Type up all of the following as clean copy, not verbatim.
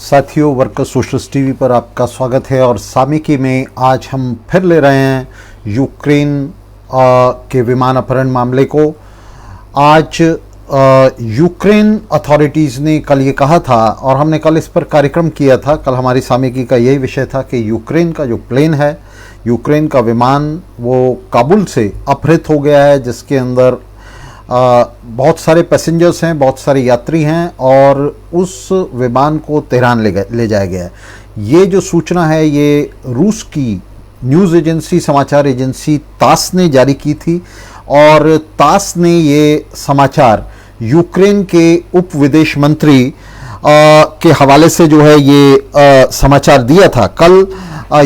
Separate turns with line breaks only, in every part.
साथियों, workers socialist TV पर आपका स्वागत है। और सामयिकी में आज हम फिर ले रहे हैं यूक्रेन के विमान अपहरण मामले को। आज यूक्रेन अथॉरिटीज़ ने कल ये कहा था और हमने कल इस पर कार्यक्रम किया था। कल हमारी सामयिकी का यही विषय था कि यूक्रेन का जो प्लेन है, यूक्रेन का विमान, वो काबुल से अपहृत हो गया है, जिसके अंदर बहुत सारे पैसेंजर्स हैं, बहुत सारे यात्री हैं और उस विमान को तेहरान ले जाया गया है। ये जो सूचना है ये रूस की न्यूज़ एजेंसी, समाचार एजेंसी तास ने जारी की थी और तास ने ये समाचार यूक्रेन के उप विदेश मंत्री के हवाले से जो है ये समाचार दिया था। कल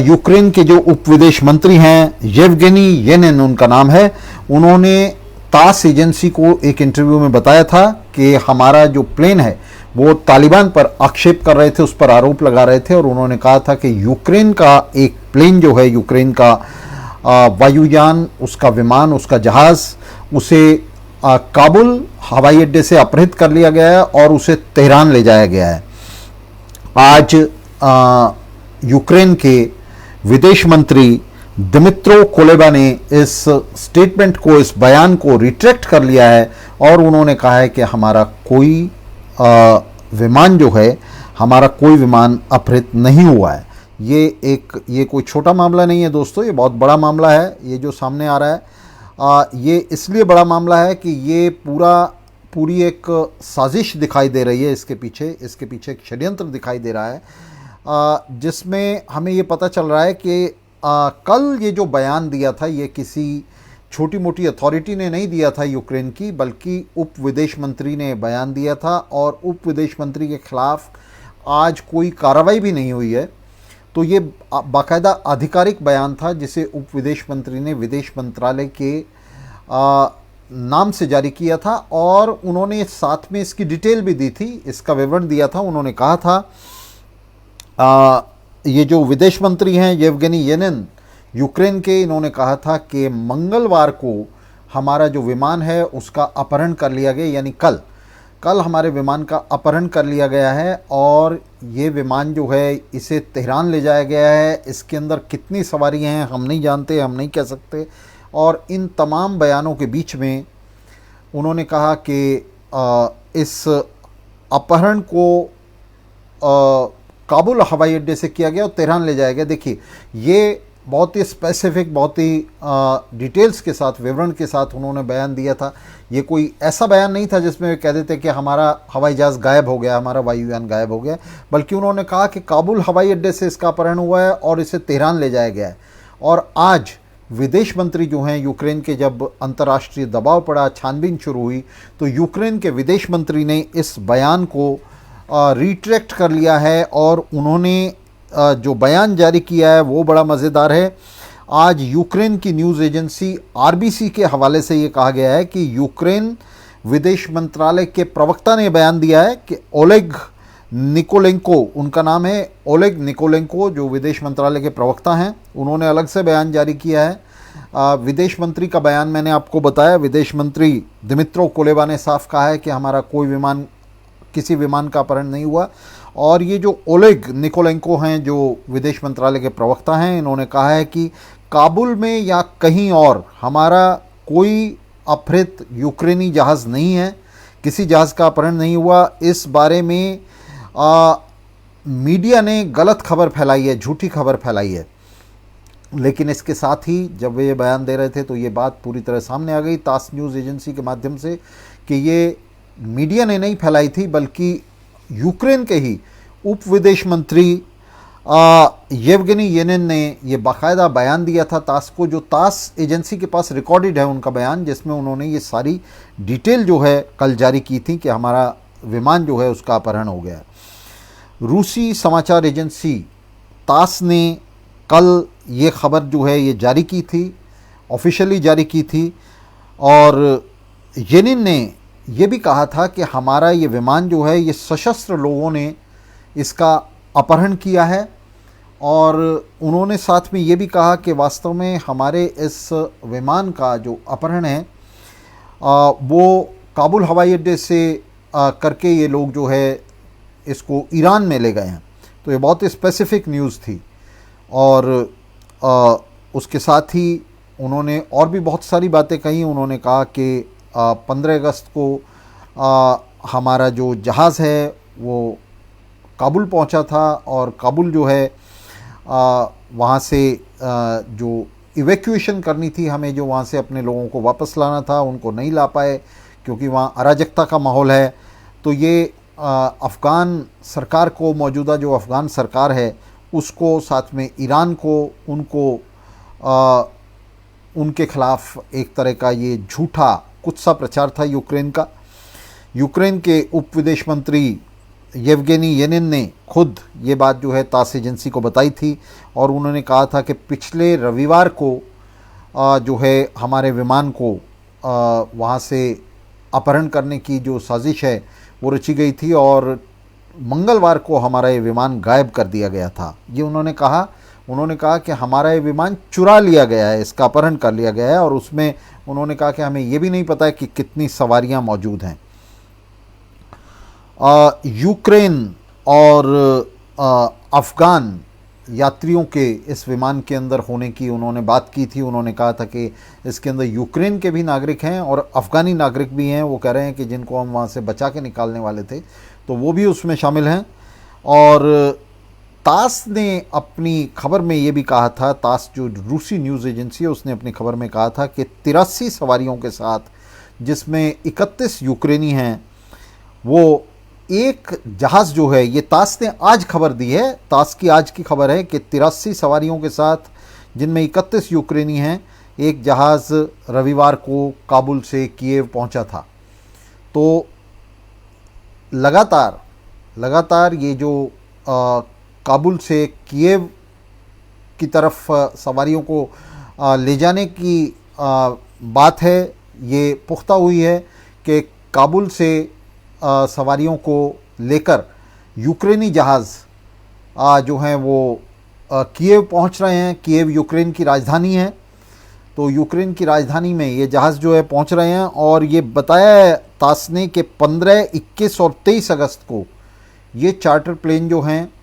यूक्रेन के जो उप विदेश मंत्री हैं, येवगेनी येनिन उनका नाम है, उन्होंने तास एजेंसी को एक इंटरव्यू में बताया था कि हमारा जो प्लेन है वो तालिबान पर आक्षेप कर रहे थे, उस पर आरोप लगा रहे थे। और उन्होंने कहा था कि यूक्रेन का एक प्लेन जो है, यूक्रेन का वायुयान, उसका विमान, उसका जहाज़, उसे काबुल हवाई अड्डे से अपहृत कर लिया गया है और उसे तेहरान ले जाया गया है। आज यूक्रेन के विदेश मंत्री दिमित्रो कुलेबा ने इस स्टेटमेंट को, इस बयान को रिट्रैक्ट कर लिया है और उन्होंने कहा है कि हमारा कोई विमान जो है, हमारा कोई विमान अपहृत नहीं हुआ है। ये कोई छोटा मामला नहीं है दोस्तों, ये बहुत बड़ा मामला है। ये जो सामने आ रहा है ये इसलिए बड़ा मामला है कि ये पूरी एक साजिश दिखाई दे रही है। इसके पीछे एक षड्यंत्र दिखाई दे रहा है जिसमें हमें ये पता चल रहा है कि कल ये जो बयान दिया था ये किसी छोटी मोटी अथॉरिटी ने नहीं दिया था यूक्रेन की, बल्कि उप विदेश मंत्री ने बयान दिया था और उप विदेश मंत्री के खिलाफ आज कोई कार्रवाई भी नहीं हुई है। तो ये बाकायदा आधिकारिक बयान था जिसे उप विदेश मंत्री ने विदेश मंत्रालय के नाम से जारी किया था और उन्होंने साथ में इसकी डिटेल भी दी थी, इसका विवरण दिया था। उन्होंने कहा था ये जो विदेश मंत्री हैं येवगेनी येनिन यूक्रेन के, इन्होंने कहा था कि मंगलवार को हमारा जो विमान है उसका अपहरण कर लिया गया, यानी कल हमारे विमान का अपहरण कर लिया गया है और ये विमान जो है इसे तेहरान ले जाया गया है। इसके अंदर कितनी सवारी हैं हम नहीं जानते, हम नहीं कह सकते। और इन तमाम बयानों के बीच में उन्होंने कहा कि इस अपहरण को काबुल हवाई अड्डे से किया गया और तेहरान ले जाया गया। देखिए, ये बहुत ही स्पेसिफिक, बहुत ही डिटेल्स के साथ, विवरण के साथ उन्होंने बयान दिया था। ये कोई ऐसा बयान नहीं था जिसमें वे कह देते कि हमारा हवाई जहाज़ गायब हो गया, हमारा वायुयान गायब हो गया, बल्कि उन्होंने कहा कि काबुल हवाई अड्डे से इसका अपहरण हुआ है और इसे तेहरान ले जाया गया है। और आज विदेश मंत्री जो हैं यूक्रेन के, जब अंतर्राष्ट्रीय दबाव पड़ा, छानबीन शुरू हुई, तो यूक्रेन के विदेश मंत्री ने इस बयान को रिट्रैक्ट कर लिया है और उन्होंने जो बयान जारी किया है वो बड़ा मज़ेदार है। आज यूक्रेन की न्यूज़ एजेंसी आरबीसी के हवाले से ये कहा गया है कि यूक्रेन विदेश मंत्रालय के प्रवक्ता ने बयान दिया है कि ओलेग निकोलेंको, उनका नाम है ओलेग निकोलेंको, जो विदेश मंत्रालय के प्रवक्ता हैं, उन्होंने अलग से बयान जारी किया है। विदेश मंत्री का बयान मैंने आपको बताया। विदेश मंत्री दिमित्रो कुलेबा ने साफ कहा है कि हमारा किसी विमान का अपहरण नहीं हुआ। और ये जो ओलेग निकोलेंको हैं, जो विदेश मंत्रालय के प्रवक्ता हैं, इन्होंने कहा है कि काबुल में या कहीं और हमारा कोई अपहृत यूक्रेनी जहाज़ नहीं है, किसी जहाज़ का अपहरण नहीं हुआ। इस बारे में मीडिया ने गलत खबर फैलाई है, झूठी खबर फैलाई है। लेकिन इसके साथ ही जब वे ये बयान दे रहे थे तो ये बात पूरी तरह सामने आ गई तास न्यूज़ एजेंसी के माध्यम से कि ये मीडिया ने नहीं फैलाई थी, बल्कि यूक्रेन के ही उप विदेश मंत्री येवगेनी येनिन ने ये बाकायदा बयान दिया था तास को, जो तास एजेंसी के पास रिकॉर्डेड है उनका बयान, जिसमें उन्होंने ये सारी डिटेल जो है कल जारी की थी कि हमारा विमान जो है उसका अपहरण हो गया। रूसी समाचार एजेंसी तास ने कल ये खबर जो है ये जारी की थी, ऑफिशियली जारी की थी। और येनिन ने ये भी कहा था कि हमारा ये विमान जो है ये सशस्त्र लोगों ने इसका अपहरण किया है। और उन्होंने साथ में ये भी कहा कि वास्तव में हमारे इस विमान का जो अपहरण है वो काबुल हवाई अड्डे से करके ये लोग जो है इसको ईरान में ले गए हैं। तो ये बहुत स्पेसिफिक न्यूज़ थी। और उसके साथ ही उन्होंने और भी बहुत सारी बातें कही। उन्होंने कहा कि 15 अगस्त को हमारा जो जहाज़ है वो काबुल पहुंचा था, और काबुल जो है वहाँ से जो इवैक्यूएशन करनी थी हमें, जो वहाँ से अपने लोगों को वापस लाना था, उनको नहीं ला पाए क्योंकि वहाँ अराजकता का माहौल है। तो ये अफ़गान सरकार को, मौजूदा जो अफ़गान सरकार है उसको, साथ में ईरान को, उनको उनके ख़िलाफ़ एक तरह का ये झूठा कुत्सा प्रचार था यूक्रेन का। यूक्रेन के उप विदेश मंत्री येवगेनी येनिन ने खुद ये बात जो है तास एजेंसी को बताई थी, और उन्होंने कहा था कि पिछले रविवार को जो है हमारे विमान को वहाँ से अपहरण करने की जो साजिश है वो रची गई थी, और मंगलवार को हमारा ये विमान गायब कर दिया गया था। ये उन्होंने कहा कि हमारा ये विमान चुरा लिया गया है, इसका अपहरण कर लिया गया है, और उसमें उन्होंने कहा कि हमें ये भी नहीं पता है कि कितनी सवारियां मौजूद हैं। यूक्रेन और अफ़गान यात्रियों के इस विमान के अंदर होने की उन्होंने बात की थी। उन्होंने कहा था कि इसके अंदर यूक्रेन के भी नागरिक हैं और अफ़गानी नागरिक भी हैं। वो कह रहे हैं कि जिनको हम वहाँ से बचा के निकालने वाले थे तो वो भी उसमें शामिल हैं। और तास ने अपनी खबर में ये भी कहा था, तास जो रूसी न्यूज़ एजेंसी है उसने अपनी खबर में कहा था कि 83 सवारियों के साथ, जिसमें 31 यूक्रेनी हैं, वो एक जहाज़ जो है, ये तास ने आज खबर दी है, तास की आज की खबर है कि 83 सवारियों के साथ जिनमें 31 यूक्रेनी हैं, एक जहाज़ रविवार को काबुल से कीव पहुंचा था। तो लगातार ये जो काबुल से कीव की तरफ सवारियों को ले जाने की बात है, ये पुख्ता हुई है कि काबुल से सवारियों को लेकर यूक्रेनी जहाज़ जो हैं वो कीव पहुंच रहे हैं। कीव यूक्रेन की राजधानी है, तो यूक्रेन की राजधानी में ये जहाज़ जो है पहुंच रहे हैं। और ये बताया है तास ने कि 15, 21 और 23 अगस्त को ये चार्टर प्लेन जो हैं,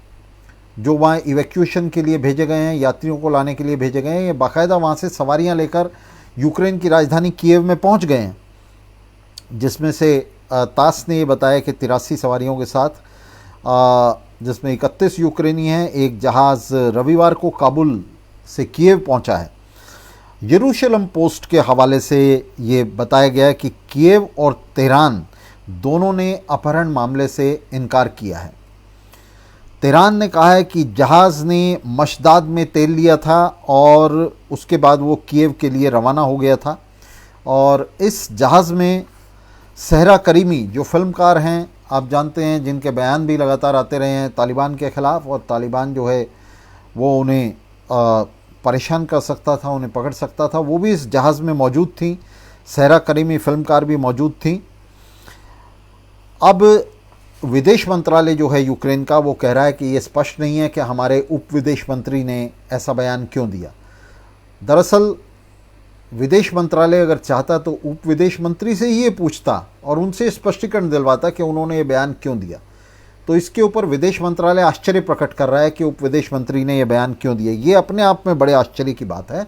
जो वहाँ इवैक्यूएशन के लिए भेजे गए हैं, यात्रियों को लाने के लिए भेजे गए हैं, ये बाकायदा वहाँ से सवारियाँ लेकर यूक्रेन की राजधानी कीव में पहुँच गए हैं। जिसमें से तास ने ये बताया कि 83 सवारियों के साथ, जिसमें 31 यूक्रेनी हैं, एक जहाज़ रविवार को काबुल से कीव पहुंचा है। यरूशलेम पोस्ट के हवाले से ये बताया गया है कि कीव और तेहरान दोनों ने अपहरण मामले से इनकार किया है। तेहरान ने कहा है कि जहाज़ ने मशदाद में तेल लिया था और उसके बाद वो कीव के लिए रवाना हो गया था। और इस जहाज़ में सहरा करीमी जो फिल्मकार हैं, आप जानते हैं, जिनके बयान भी लगातार आते रहे हैं तालिबान के ख़िलाफ़, और तालिबान जो है वो उन्हें परेशान कर सकता था, उन्हें पकड़ सकता था, वो भी इस जहाज़ में मौजूद थी। सहरा करीमी फिल्मकार भी मौजूद थी। अब विदेश मंत्रालय जो है यूक्रेन का, वो कह रहा है कि ये स्पष्ट नहीं है कि हमारे उप विदेश मंत्री ने ऐसा बयान क्यों दिया। दरअसल विदेश मंत्रालय अगर चाहता तो उप विदेश मंत्री से ही ये पूछता और उनसे स्पष्टीकरण दिलवाता कि उन्होंने ये बयान क्यों दिया। तो इसके ऊपर विदेश मंत्रालय आश्चर्य प्रकट कर रहा है कि उप विदेश मंत्री ने यह बयान क्यों दिया। ये अपने आप में बड़े आश्चर्य की बात है।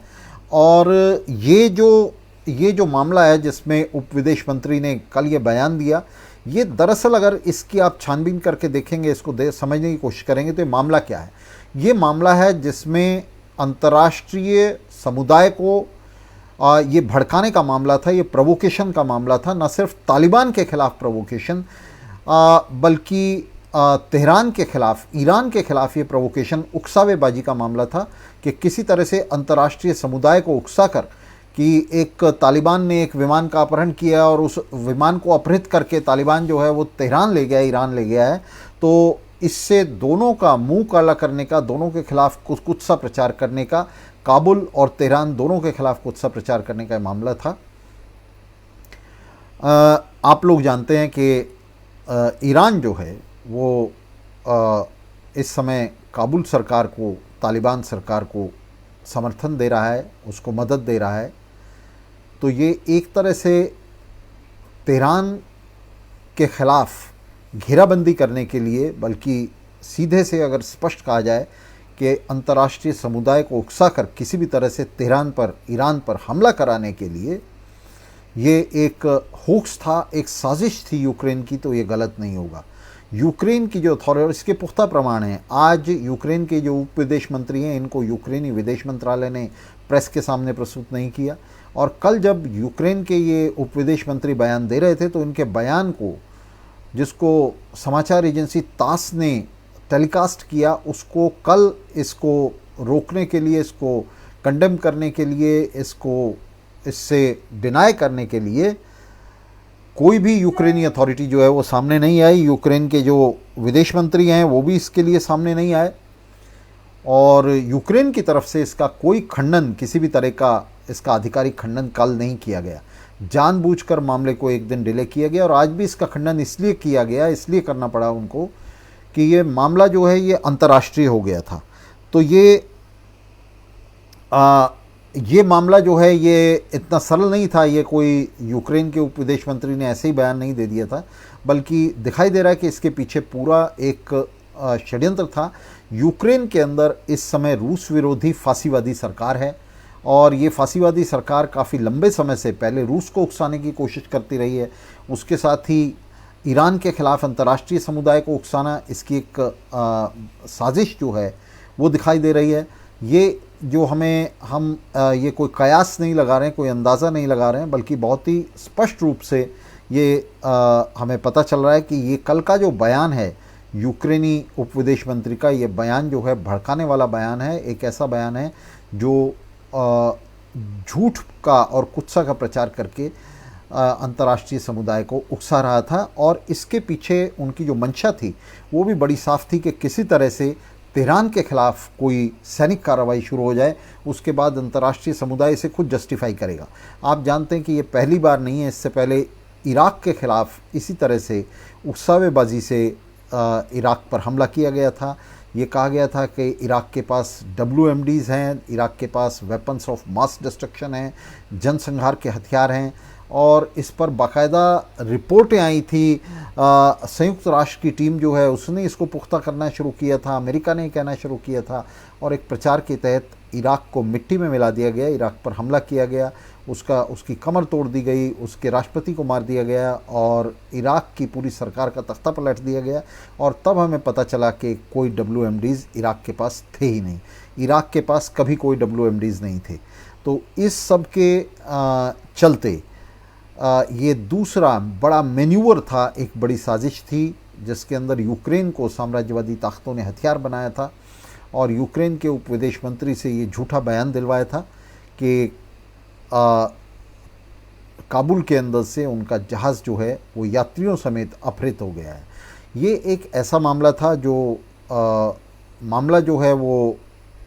और ये जो मामला है जिसमें उप विदेश मंत्री ने कल ये बयान दिया, ये दरअसल अगर इसकी आप छानबीन करके देखेंगे, इसको समझने की कोशिश करेंगे, तो ये मामला क्या है। ये मामला है जिसमें अंतर्राष्ट्रीय समुदाय को ये भड़काने का मामला था, ये प्रोवोकेशन का मामला था। न सिर्फ तालिबान के ख़िलाफ़ प्रोवोकेशन, बल्कि तेहरान के ख़िलाफ़, ईरान के ख़िलाफ़ ये प्रोवोकेशन, उकसावेबाजी का मामला था कि किसी तरह से अंतर्राष्ट्रीय समुदाय को उकसा कर कि एक तालिबान ने एक विमान का अपहरण किया और उस विमान को अपहृत करके तालिबान जो है वो तेहरान ले गया, ईरान ले गया है। तो इससे दोनों का मुंह काला करने का, दोनों के खिलाफ कुछ सा प्रचार करने का, काबुल और तेहरान दोनों के खिलाफ कुछ सा प्रचार करने का मामला था। आप लोग जानते हैं कि ईरान जो है वो इस समय काबुल सरकार को, तालिबान सरकार को समर्थन दे रहा है, उसको मदद दे रहा है। तो ये एक तरह से तेहरान के ख़िलाफ़ घेराबंदी करने के लिए, बल्कि सीधे से अगर स्पष्ट कहा जाए कि अंतर्राष्ट्रीय समुदाय को उकसाकर किसी भी तरह से तेहरान पर, ईरान पर हमला कराने के लिए ये एक होक्स था, एक साजिश थी यूक्रेन की, तो ये गलत नहीं होगा। यूक्रेन की जो अथॉरिटी, और इसके पुख्ता प्रमाण हैं, आज यूक्रेन के जो उप विदेश मंत्री हैं इनको यूक्रेनी विदेश मंत्रालय ने प्रेस के सामने प्रस्तुत नहीं किया, और कल जब यूक्रेन के ये उप विदेश मंत्री बयान दे रहे थे तो इनके बयान को, जिसको समाचार एजेंसी तास ने टेलीकास्ट किया, उसको कल इसको रोकने के लिए, इसको कंडेम करने के लिए, इसको इससे डिनाई करने के लिए कोई भी यूक्रेनी अथॉरिटी जो है वो सामने नहीं आई। यूक्रेन के जो विदेश मंत्री हैं वो भी इसके लिए सामने नहीं आए, और यूक्रेन की तरफ से इसका कोई खंडन, किसी भी तरह का इसका आधिकारिक खंडन कल नहीं किया गया। जानबूझकर मामले को एक दिन डिले किया गया, और आज भी इसका खंडन इसलिए किया गया, इसलिए करना पड़ा उनको कि ये मामला जो है ये अंतर्राष्ट्रीय हो गया था। तो ये मामला जो है ये इतना सरल नहीं था, ये कोई यूक्रेन के उप विदेश मंत्री ने ऐसे ही बयान नहीं दे दिया था, बल्कि दिखाई दे रहा है कि इसके पीछे पूरा एक षड्यंत्र था। यूक्रेन के अंदर इस समय रूस विरोधी फासीवादी सरकार है, और ये फासीवादी सरकार काफ़ी लंबे समय से पहले रूस को उकसाने की कोशिश करती रही है। उसके साथ ही ईरान के ख़िलाफ़ अंतर्राष्ट्रीय समुदाय को उकसाना, इसकी एक साजिश जो है वो दिखाई दे रही है। ये जो हम ये कोई कयास नहीं लगा रहे हैं, कोई अंदाज़ा नहीं लगा रहे हैं, बल्कि बहुत ही स्पष्ट रूप से ये हमें पता चल रहा है कि ये कल का जो बयान है यूक्रेनी उप विदेश मंत्री का, ये बयान जो है भड़काने वाला बयान है, एक ऐसा बयान है जो झूठ का और कुत्सा का प्रचार करके अंतर्राष्ट्रीय समुदाय को उकसा रहा था। और इसके पीछे उनकी जो मंशा थी वो भी बड़ी साफ थी कि किसी तरह से तेहरान के ख़िलाफ़ कोई सैनिक कार्रवाई शुरू हो जाए, उसके बाद अंतर्राष्ट्रीय समुदाय इसे खुद जस्टिफाई करेगा। आप जानते हैं कि ये पहली बार नहीं है, इससे पहले इराक़ के ख़िलाफ़ इसी तरह से उकसावेबाजी से इराक़ पर हमला किया गया था। ये कहा गया था कि इराक़ के पास WMDs हैं, इराक़ के पास वेपन्स ऑफ मास डिस्ट्रक्शन हैं, जनसंहार के हथियार हैं, और इस पर बाकायदा रिपोर्टें आई थी। संयुक्त राष्ट्र की टीम जो है उसने इसको पुख्ता करना शुरू किया था, अमेरिका ने कहना शुरू किया था, और एक प्रचार के तहत इराक़ को मिट्टी में मिला दिया गया, इराक़ पर हमला किया गया, उसकी कमर तोड़ दी गई, उसके राष्ट्रपति को मार दिया गया, और इराक़ की पूरी सरकार का तख्ता पलट दिया गया। और तब हमें पता चला कि कोई WMDs इराक़ के पास थे ही नहीं, इराक़ के पास कभी कोई WMDs नहीं थे। तो इस सब के चलते ये दूसरा बड़ा मैन्यूवर था, एक बड़ी साजिश थी, जिसके अंदर यूक्रेन को साम्राज्यवादी ताकतों ने हथियार बनाया था, और यूक्रेन के उप विदेश मंत्री से ये झूठा बयान दिलवाया था कि काबुल के अंदर से उनका जहाज़ जो है वो यात्रियों समेत अपहृत हो गया है। ये एक ऐसा मामला था जो मामला जो है वो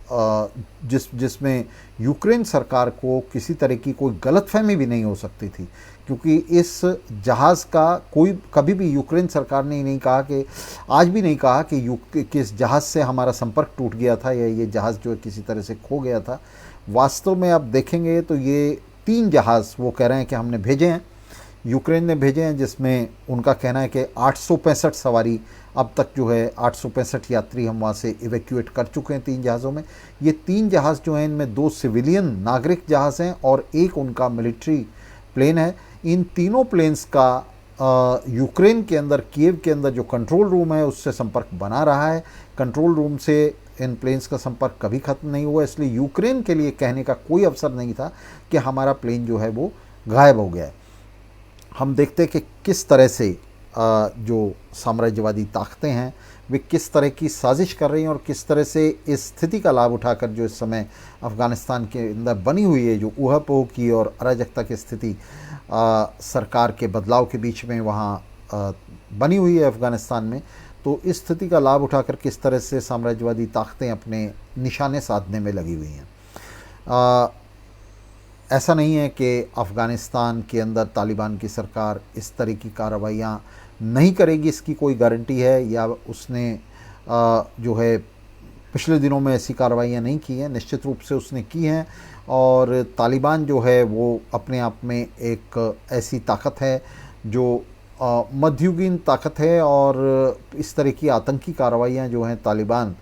जिसमें यूक्रेन सरकार को किसी तरह की कोई गलतफहमी भी नहीं हो सकती थी, क्योंकि इस जहाज़ का कोई कभी भी यूक्रेन सरकार ने नहीं कहा कि, आज भी नहीं कहा कि इस जहाज़ से हमारा संपर्क टूट गया था या ये जहाज़ जो है किसी तरह से खो गया था। वास्तव में आप देखेंगे तो ये 3 जहाज़ वो कह रहे हैं कि हमने भेजे हैं, यूक्रेन ने भेजे हैं, जिसमें उनका कहना है कि 865 सवारी अब तक जो है 865 यात्री हम वहाँ से इवैक्यूएट कर चुके हैं 3 जहाज़ों में। ये 3 जहाज़ जो हैं इनमें 2 सिविलियन नागरिक जहाज़ हैं और एक उनका मिलिट्री प्लेन है। इन तीनों प्लेन्स का यूक्रेन के अंदर, कीव के अंदर जो कंट्रोल रूम है उससे संपर्क बना रहा है। कंट्रोल रूम से इन प्लेन्स का संपर्क कभी ख़त्म नहीं हुआ, इसलिए यूक्रेन के लिए कहने का कोई अवसर नहीं था कि हमारा प्लेन जो है वो गायब हो गया है। हम देखते हैं कि किस तरह से जो साम्राज्यवादी ताकतें हैं वे किस तरह की साजिश कर रही हैं और किस तरह से इस स्थिति का लाभ उठाकर जो इस समय अफ़गानिस्तान के अंदर बनी हुई है, जो ऊहापोह की और अराजकता की स्थिति सरकार के बदलाव के बीच में वहाँ बनी हुई है अफ़गानिस्तान में, तो इस स्थिति का लाभ उठाकर किस तरह से साम्राज्यवादी ताकतें अपने निशाने साधने में लगी हुई हैं। ऐसा नहीं है कि अफ़गानिस्तान के अंदर तालिबान की सरकार इस तरह की कार्रवाइयाँ नहीं करेगी, इसकी कोई गारंटी है, या उसने जो है पिछले दिनों में ऐसी कार्रवाइयाँ नहीं की हैं। निश्चित रूप से उसने की हैं, और तालिबान जो है वो अपने आप में एक ऐसी ताकत है जो मध्ययुगीन ताकत है और इस तरह की आतंकी कार्रवाइयाँ जो हैं तालिबान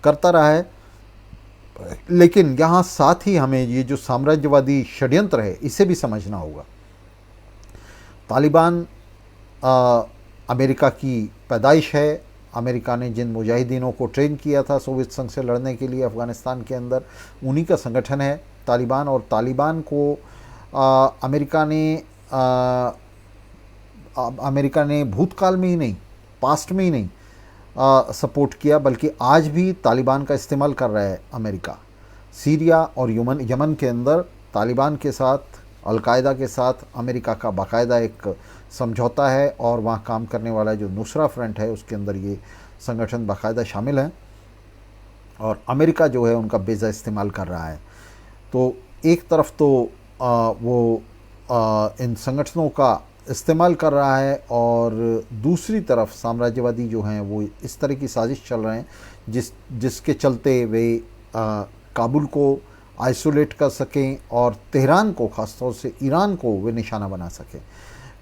करता रहा है। लेकिन यहाँ साथ ही हमें ये जो साम्राज्यवादी षड्यंत्र है इसे भी समझना होगा। तालिबान अमेरिका की पैदाइश है। अमेरिका ने जिन मुजाहिदीनों को ट्रेन किया था सोवियत संघ से लड़ने के लिए अफ़गानिस्तान के अंदर, उन्हीं का संगठन है तालिबान। और तालिबान को अमेरिका ने भूतकाल में ही नहीं, पास्ट में ही नहीं सपोर्ट किया, बल्कि आज भी तालिबान का इस्तेमाल कर रहा है अमेरिका। सीरिया और यमन के अंदर तालिबान के साथ, अलकायदा के साथ अमेरिका का बाकायदा एक समझौता है और वहाँ काम करने वाला जो नुसरा फ्रंट है उसके अंदर ये संगठन बाकायदा शामिल है और अमेरिका जो है उनका बेजा इस्तेमाल कर रहा है। तो एक तरफ तो वो इन संगठनों का इस्तेमाल कर रहा है और दूसरी तरफ साम्राज्यवादी जो हैं वो इस तरह की साजिश चल रहे हैं जिसके चलते वे काबुल को आइसोलेट कर सकें और तेहरान को, ख़ासतौर से ईरान को वे निशाना बना सकें।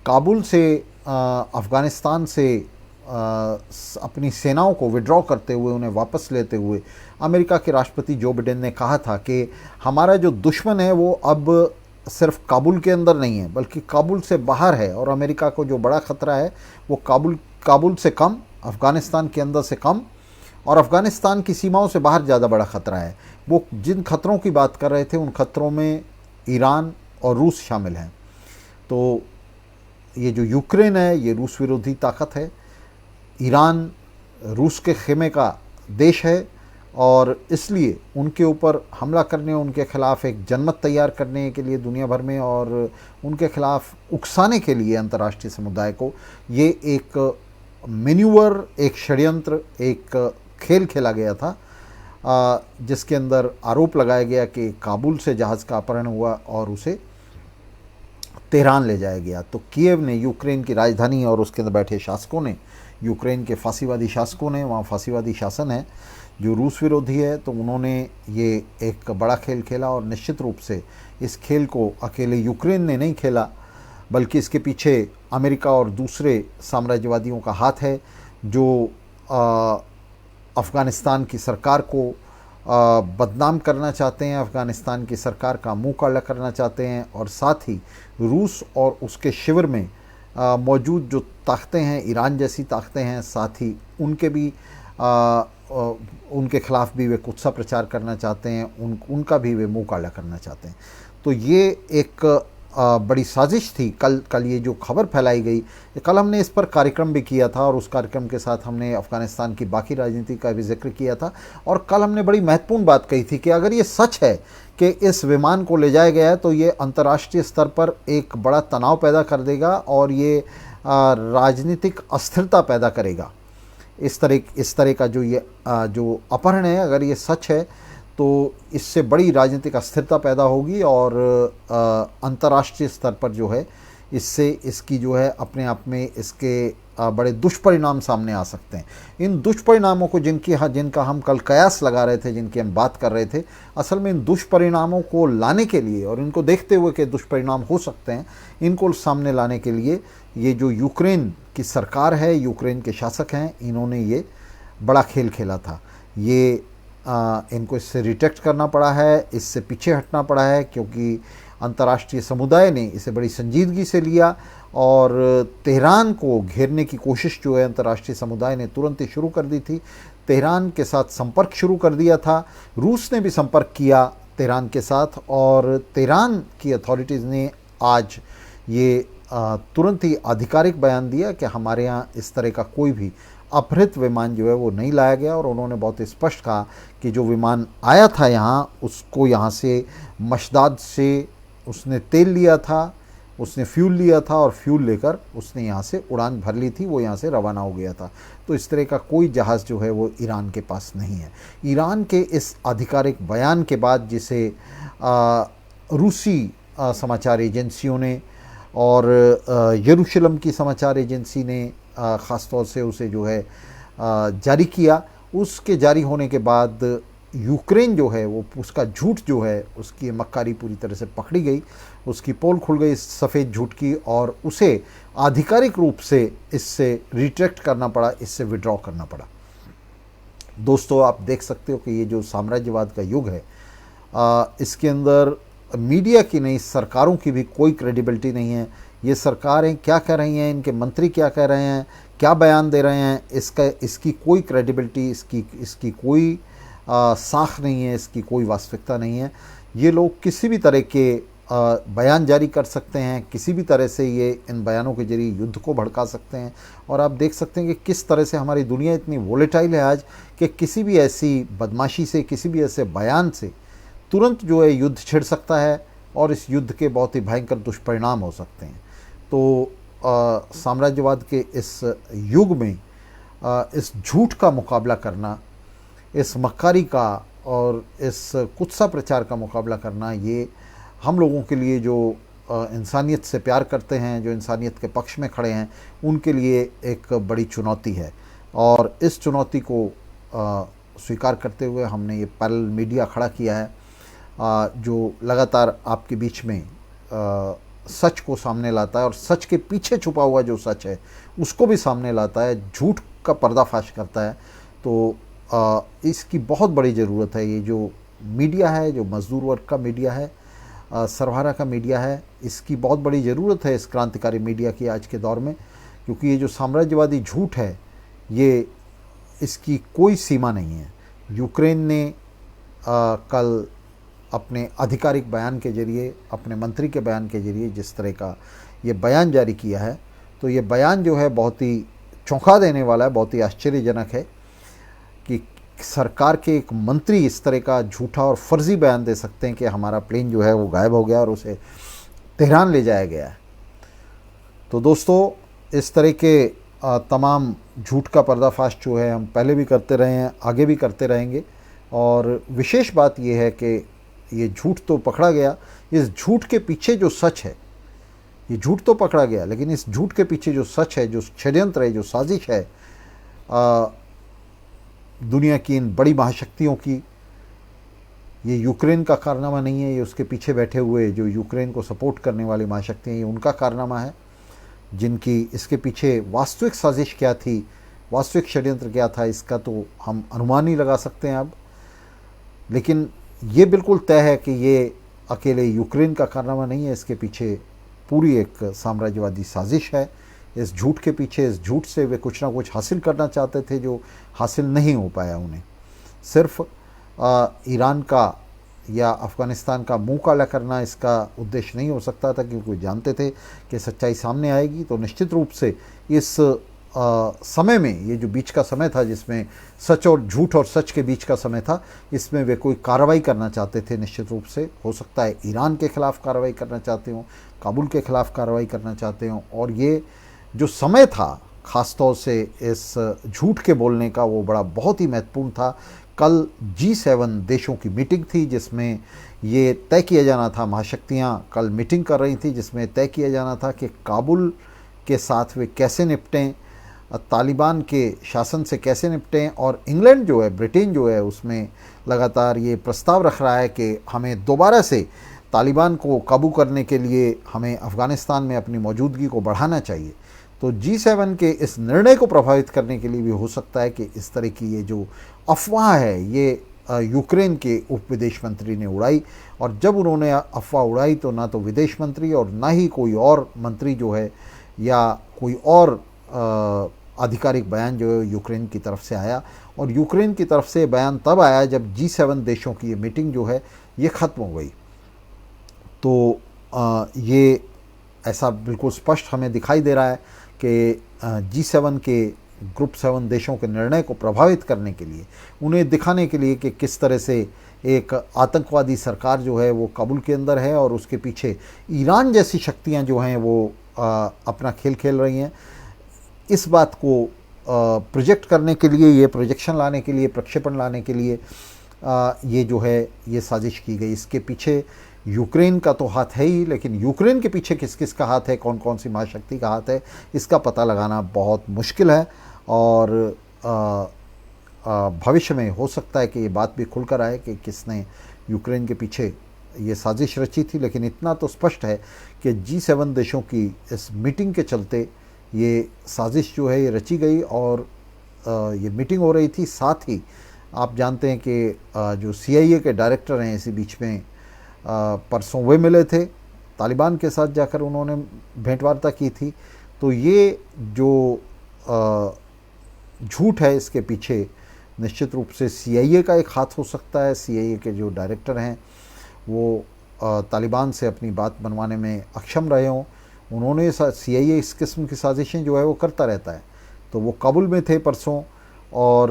काबुल से अफ़गानिस्तान से अपनी सेनाओं को विड्रॉ करते हुए, उन्हें वापस लेते हुए अमेरिका के राष्ट्रपति जो बाइडेन ने कहा था कि हमारा जो दुश्मन है वो अब सिर्फ काबुल के अंदर नहीं है बल्कि काबुल से बाहर है और अमेरिका को जो बड़ा ख़तरा है वो काबुल से कम, अफ़गानिस्तान के अंदर से कम और अफ़गानिस्तान की सीमाओं से बाहर ज़्यादा बड़ा ख़तरा है। वो जिन खतरों की बात कर रहे थे उन खतरों में ईरान और रूस शामिल हैं। तो ये जो यूक्रेन है ये रूस विरोधी ताकत है। ईरान रूस के खेमे का देश है और इसलिए उनके ऊपर हमला करने, उनके ख़िलाफ़ एक जनमत तैयार करने के लिए दुनिया भर में और उनके ख़िलाफ़ उकसाने के लिए अंतर्राष्ट्रीय समुदाय को ये एक मैन्यूवर, एक षड्यंत्र, एक खेल खेला गया था जिसके अंदर आरोप लगाया गया कि काबुल से जहाज़ का अपहरण हुआ और उसे तेहरान ले जाया गया। तो कीव ने, यूक्रेन की राजधानी, और उसके अंदर बैठे शासकों ने, यूक्रेन के फांसीवादी शासकों ने, वहाँ फांसीवादी शासन है जो रूस विरोधी है, तो उन्होंने ये एक बड़ा खेल खेला और निश्चित रूप से इस खेल को अकेले यूक्रेन ने नहीं खेला बल्कि इसके पीछे अमेरिका और दूसरे साम्राज्यवादियों का हाथ है जो अफ़गानिस्तान की सरकार को बदनाम करना चाहते हैं, अफ़गानिस्तान की सरकार का मुंह काला करना चाहते हैं और साथ ही रूस और उसके शिविर में मौजूद जो ताकतें हैं, ईरान जैसी ताकतें हैं, साथ ही उनके भी उनके ख़िलाफ़ भी वे कुत्सा प्रचार करना चाहते हैं, उनका भी वे मुंह काला करना चाहते हैं। तो ये एक बड़ी साजिश थी। कल ये जो खबर फैलाई गई, कल हमने इस पर कार्यक्रम भी किया था और उस कार्यक्रम के साथ हमने अफ़गानिस्तान की बाकी राजनीति का भी जिक्र किया था और कल हमने बड़ी महत्वपूर्ण बात कही थी कि अगर ये सच है कि इस विमान को ले जाया गया है तो ये अंतर्राष्ट्रीय स्तर पर एक बड़ा तनाव पैदा कर देगा और ये राजनीतिक अस्थिरता पैदा करेगा। इस तरह का जो अपहरण है, अगर ये सच है तो इससे बड़ी राजनीतिक अस्थिरता पैदा होगी और अंतर्राष्ट्रीय स्तर पर जो है इससे इसकी जो है अपने आप में इसके बड़े दुष्परिणाम सामने आ सकते हैं। इन दुष्परिणामों को जिनका हम कल कयास लगा रहे थे, जिनकी हम बात कर रहे थे, असल में इन दुष्परिणामों को लाने के लिए और इनको देखते हुए कि दुष्परिणाम हो सकते हैं, इनको सामने लाने के लिए ये जो यूक्रेन की सरकार है, यूक्रेन के शासक हैं, इन्होंने ये बड़ा खेल खेला था। ये इनको इससे रिटेक्ट करना पड़ा है, इससे पीछे हटना पड़ा है क्योंकि अंतर्राष्ट्रीय समुदाय ने इसे बड़ी संजीदगी से लिया और तेहरान को घेरने की कोशिश जो है अंतर्राष्ट्रीय समुदाय ने तुरंत ही शुरू कर दी थी। तेहरान के साथ संपर्क शुरू कर दिया था, रूस ने भी संपर्क किया तेहरान के साथ और तेहरान की अथॉरिटीज़ ने आज ये तुरंत ही आधिकारिक बयान दिया कि हमारे यहाँ इस तरह का कोई भी अपहृत विमान जो है वो नहीं लाया गया और उन्होंने बहुत स्पष्ट कहा कि जो विमान आया था यहाँ, उसको यहाँ से मशदाद से उसने तेल लिया था, उसने फ्यूल लिया था और फ्यूल लेकर उसने यहाँ से उड़ान भर ली थी, वो यहाँ से रवाना हो गया था। तो इस तरह का कोई जहाज़ जो है वो ईरान के पास नहीं है। ईरान के इस आधिकारिक बयान के बाद जिसे रूसी समाचार एजेंसियों ने और यरूशलेम की समाचार एजेंसी ने ख़ास तौर से उसे जो है जारी किया, उसके जारी होने के बाद यूक्रेन जो है वो उसका झूठ जो है, उसकी मक्कारी पूरी तरह से पकड़ी गई उसकी पोल खुल गई इस सफ़ेद झूठ की, और उसे आधिकारिक रूप से इससे रिट्रैक्ट करना पड़ा, इससे विड्रॉ करना पड़ा। दोस्तों, आप देख सकते हो कि ये जो साम्राज्यवाद का युग है, इसके अंदर मीडिया की नहीं, सरकारों की भी कोई क्रेडिबिलिटी नहीं है। ये सरकारें क्या कह रही हैं, इनके मंत्री क्या कह रहे हैं, क्या बयान दे रहे हैं, इसकी कोई क्रेडिबिलिटी, इसकी कोई साख नहीं है, इसकी कोई वास्तविकता नहीं है। ये लोग किसी भी तरह के बयान जारी कर सकते हैं, किसी भी तरह से ये इन बयानों के जरिए युद्ध को भड़का सकते हैं। और आप देख सकते हैं कि किस तरह से हमारी दुनिया इतनी वोलेटाइल है आज कि किसी भी ऐसी बदमाशी से, किसी भी ऐसे बयान से तुरंत जो है युद्ध छिड़ सकता है, और इस युद्ध के बहुत ही भयंकर दुष्परिणाम हो सकते हैं। तो साम्राज्यवाद के इस युग में इस झूठ का मुकाबला करना, इस मक्कारी का और इस कुत्सा प्रचार का मुकाबला करना, ये हम लोगों के लिए जो इंसानियत से प्यार करते हैं, जो इंसानियत के पक्ष में खड़े हैं, उनके लिए एक बड़ी चुनौती है। और इस चुनौती को स्वीकार करते हुए हमने ये पैरेलल मीडिया खड़ा किया है, जो लगातार आपके बीच में सच को सामने लाता है, और सच के पीछे छुपा हुआ जो सच है उसको भी सामने लाता है, झूठ का पर्दाफाश करता है। तो इसकी बहुत बड़ी ज़रूरत है। ये जो मीडिया है, जो मज़दूर वर्ग का मीडिया है, सर्वहारा का मीडिया है, इसकी बहुत बड़ी ज़रूरत है इस क्रांतिकारी मीडिया की आज के दौर में, क्योंकि ये जो साम्राज्यवादी झूठ है, ये इसकी कोई सीमा नहीं है। यूक्रेन ने कल अपने आधिकारिक बयान के ज़रिए, अपने मंत्री के बयान के ज़रिए जिस तरह का ये बयान जारी किया है, तो ये बयान जो है बहुत ही चौंका देने वाला है, बहुत ही आश्चर्यजनक है कि सरकार के एक मंत्री इस तरह का झूठा और फर्जी बयान दे सकते हैं कि हमारा प्लेन जो है वो गायब हो गया और उसे तेहरान ले जाया गया है। तो दोस्तों, इस तरह के तमाम झूठ का पर्दाफाश जो है हम पहले भी करते रहे हैं, आगे भी करते रहेंगे। और विशेष बात यह है कि ये झूठ तो पकड़ा गया, इस झूठ के पीछे जो सच है, ये झूठ तो पकड़ा गया, लेकिन इस झूठ के पीछे जो सच है, जो षड्यंत्र है, जो साजिश है दुनिया की इन बड़ी महाशक्तियों की, ये यूक्रेन का कारनामा नहीं है, ये उसके पीछे बैठे हुए जो यूक्रेन को सपोर्ट करने वाली महाशक्तियाँ, ये उनका कारनामा है, जिनकी इसके पीछे वास्तविक साजिश क्या थी, वास्तविक षड्यंत्र क्या था, इसका तो हम अनुमान ही लगा सकते हैं अब। लेकिन ये बिल्कुल तय है कि ये अकेले यूक्रेन का कारनामा नहीं है, इसके पीछे पूरी एक साम्राज्यवादी साजिश है। इस झूठ के पीछे, इस झूठ से वे कुछ ना कुछ हासिल करना चाहते थे जो हासिल नहीं हो पाया उन्हें। सिर्फ ईरान का या अफ़गानिस्तान का मुंह काला करना इसका उद्देश्य नहीं हो सकता था, क्योंकि जानते थे कि सच्चाई सामने आएगी। तो निश्चित रूप से इस समय में, ये जो बीच का समय था जिसमें सच और झूठ और सच के बीच का समय था, इसमें वे कोई कार्रवाई करना चाहते थे। निश्चित रूप से हो सकता है ईरान के ख़िलाफ़ कार्रवाई करना चाहते हों, काबुल के ख़िलाफ़ कार्रवाई करना चाहते हों। और ये जो समय था ख़ास तौर से इस झूठ के बोलने का, वो बड़ा बहुत ही महत्वपूर्ण था। कल G7 देशों की मीटिंग थी जिसमें ये तय किया जाना था, महाशक्तियाँ कल मीटिंग कर रही थी जिसमें तय किया जाना था कि काबुल के साथ वे कैसे निपटें, तालिबान के शासन से कैसे निपटें। और इंग्लैंड जो है, ब्रिटेन जो है, उसमें लगातार ये प्रस्ताव रख रहा है कि हमें दोबारा से तालिबान को काबू करने के लिए हमें अफ़गानिस्तान में अपनी मौजूदगी को बढ़ाना चाहिए। तो G7 के इस निर्णय को प्रभावित करने के लिए भी हो सकता है कि इस तरह की ये जो अफवाह है, ये यूक्रेन के उप विदेश मंत्री ने उड़ाई। और जब उन्होंने अफवाह उड़ाई तो ना तो विदेश मंत्री और ना ही कोई और मंत्री जो है या कोई और आधिकारिक बयान जो है यूक्रेन की तरफ से आया। और यूक्रेन की तरफ से बयान तब आया जब G7 देशों की ये मीटिंग जो है ये ख़त्म हो गई। तो ये ऐसा बिल्कुल स्पष्ट हमें दिखाई दे रहा है कि G7 के ग्रुप 7 देशों के निर्णय को प्रभावित करने के लिए, उन्हें दिखाने के लिए कि किस तरह से एक आतंकवादी सरकार जो है वो काबुल के अंदर है और उसके पीछे ईरान जैसी शक्तियां जो हैं वो अपना खेल खेल रही हैं, इस बात को प्रोजेक्ट करने के लिए, ये प्रोजेक्शन लाने के लिए, प्रक्षेपण लाने के लिए ये जो है ये साजिश की गई। इसके पीछे यूक्रेन का तो हाथ है ही, लेकिन यूक्रेन के पीछे किस किस का हाथ है, कौन कौन सी महाशक्ति का हाथ है, इसका पता लगाना बहुत मुश्किल है। और भविष्य में हो सकता है कि ये बात भी खुलकर आए कि किसने यूक्रेन के पीछे ये साजिश रची थी, लेकिन इतना तो स्पष्ट है कि G7 देशों की इस मीटिंग के चलते ये साजिश जो है ये रची गई और ये मीटिंग हो रही थी। साथ ही आप जानते हैं कि जो CIA के डायरेक्टर हैं इसी बीच में परसों वे मिले थे, तालिबान के साथ जाकर उन्होंने भेंटवार्ता की थी। तो ये जो झूठ है इसके पीछे निश्चित रूप से CIA का एक हाथ हो सकता है। CIA के जो डायरेक्टर हैं वो तालिबान से अपनी बात बनवाने में अक्षम रहे हों। उन्होंने CIA इस किस्म की साजिशें जो है वो करता रहता है। तो वो काबुल में थे परसों और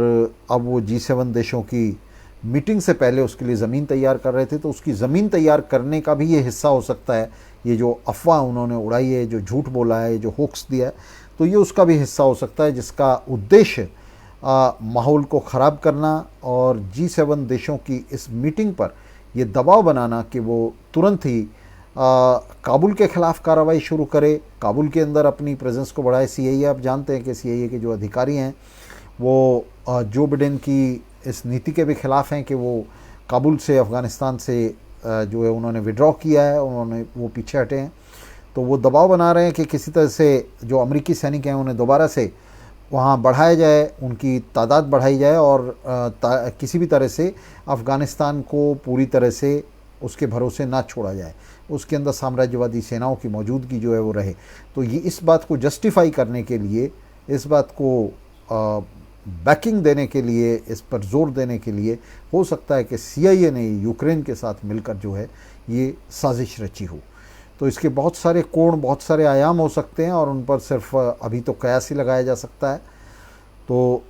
अब वो G7 देशों की मीटिंग से पहले उसके लिए ज़मीन तैयार कर रहे थे। तो उसकी ज़मीन तैयार करने का भी ये हिस्सा हो सकता है। ये जो अफवाह उन्होंने उड़ाई है, जो झूठ बोला है, जो होक्स दिया है, तो ये उसका भी हिस्सा हो सकता है, जिसका उद्देश्य माहौल को ख़राब करना और G7 देशों की इस मीटिंग पर ये दबाव बनाना कि वो तुरंत ही काबुल के ख़िलाफ़ कार्रवाई शुरू करे, काबुल के अंदर अपनी प्रेजेंस को बढ़ाए। CIA, आप जानते हैं कि CIA के जो अधिकारी हैं वो जो बिडेन की इस नीति के भी ख़िलाफ़ हैं कि वो काबुल से, अफ़गानिस्तान से जो है उन्होंने विड्रॉ किया है, उन्होंने वो पीछे हटे हैं। तो वो दबाव बना रहे हैं कि किसी तरह से जो अमेरिकी सैनिक हैं उन्हें दोबारा से वहाँ बढ़ाया जाए, उनकी तादाद बढ़ाई जाए और किसी भी तरह से अफ़गानिस्तान को पूरी तरह से उसके भरोसे ना छोड़ा जाए, उसके अंदर साम्राज्यवादी सेनाओं की मौजूदगी जो है वो रहे। तो ये इस बात को जस्टिफाई करने के लिए, इस बात को बैकिंग देने के लिए, इस पर जोर देने के लिए हो सकता है कि CIA ने यूक्रेन के साथ मिलकर जो है ये साजिश रची हो। तो इसके बहुत सारे कोण, बहुत सारे आयाम हो सकते हैं और उन पर सिर्फ अभी तो कयास ही लगाया जा सकता है। तो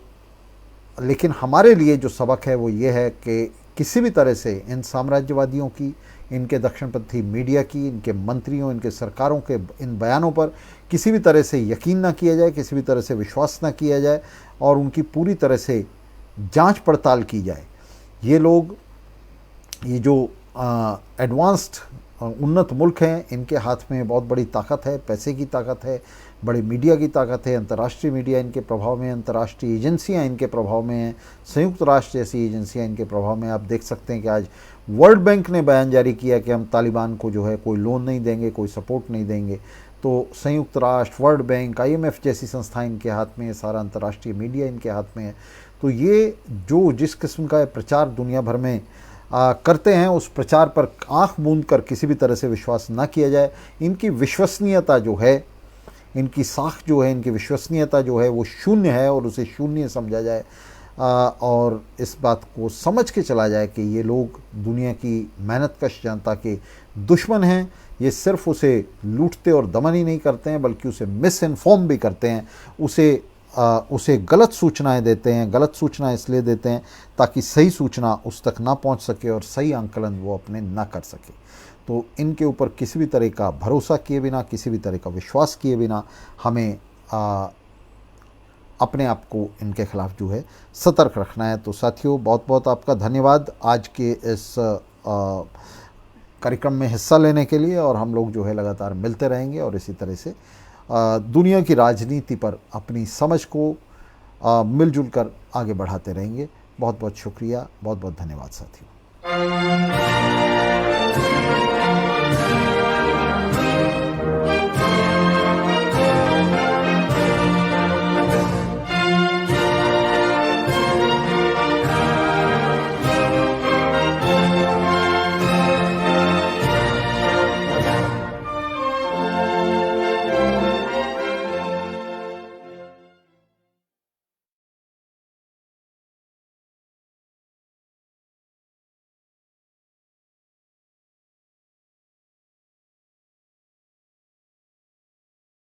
लेकिन हमारे लिए जो सबक है वो ये है कि किसी भी तरह से इन साम्राज्यवादियों की, इनके दक्षिणपंथी मीडिया की, इनके मंत्रियों, इनके सरकारों के इन बयानों पर किसी भी तरह से यकीन ना किया जाए, किसी भी तरह से विश्वास ना किया जाए और उनकी पूरी तरह से जांच पड़ताल की जाए। ये लोग, ये जो एडवांस्ड उन्नत मुल्क हैं, इनके हाथ में बहुत बड़ी ताकत है, पैसे की ताकत है, बड़े मीडिया की ताकत है, अंतर्राष्ट्रीय मीडिया इनके प्रभाव में, अंतर्राष्ट्रीय एजेंसियां इनके प्रभाव में हैं, संयुक्त राष्ट्र जैसी एजेंसियां इनके प्रभाव में। आप देख सकते हैं कि आज वर्ल्ड बैंक ने बयान जारी किया कि हम तालिबान को जो है कोई लोन नहीं देंगे, कोई सपोर्ट नहीं देंगे। तो संयुक्त राष्ट्र, वर्ल्ड बैंक, IMF जैसी संस्थाएं इनके हाथ में है, सारा अंतर्राष्ट्रीय मीडिया इनके हाथ में है। तो ये जो जिस किस्म का प्रचार दुनिया भर में करते हैं, उस प्रचार पर आंख मूंद कर किसी भी तरह से विश्वास ना किया जाए। इनकी विश्वसनीयता जो है, इनकी साख जो है, इनकी विश्वसनीयता जो है वो शून्य है और उसे शून्य समझा जाए और इस बात को समझ के चला जाए कि ये लोग दुनिया की मेहनतकश जनता के दुश्मन हैं। ये सिर्फ उसे लूटते और दमन ही नहीं करते हैं, बल्कि उसे मिस इन्फॉर्म भी करते हैं, उसे गलत सूचनाएं देते हैं। गलत सूचना इसलिए देते हैं ताकि सही सूचना उस तक ना पहुंच सके और सही आंकलन वो अपने ना कर सके। तो इनके ऊपर किसी भी तरह का भरोसा किए बिना, किसी भी तरह का विश्वास किए बिना हमें अपने आप को इनके खिलाफ जो है सतर्क रखना है। तो साथियों, बहुत बहुत आपका धन्यवाद आज के इस कार्यक्रम में हिस्सा लेने के लिए। और हम लोग जो है लगातार मिलते रहेंगे और इसी तरह से दुनिया की राजनीति पर अपनी समझ को मिलजुल कर आगे बढ़ाते रहेंगे। बहुत बहुत शुक्रिया, बहुत बहुत धन्यवाद साथियों।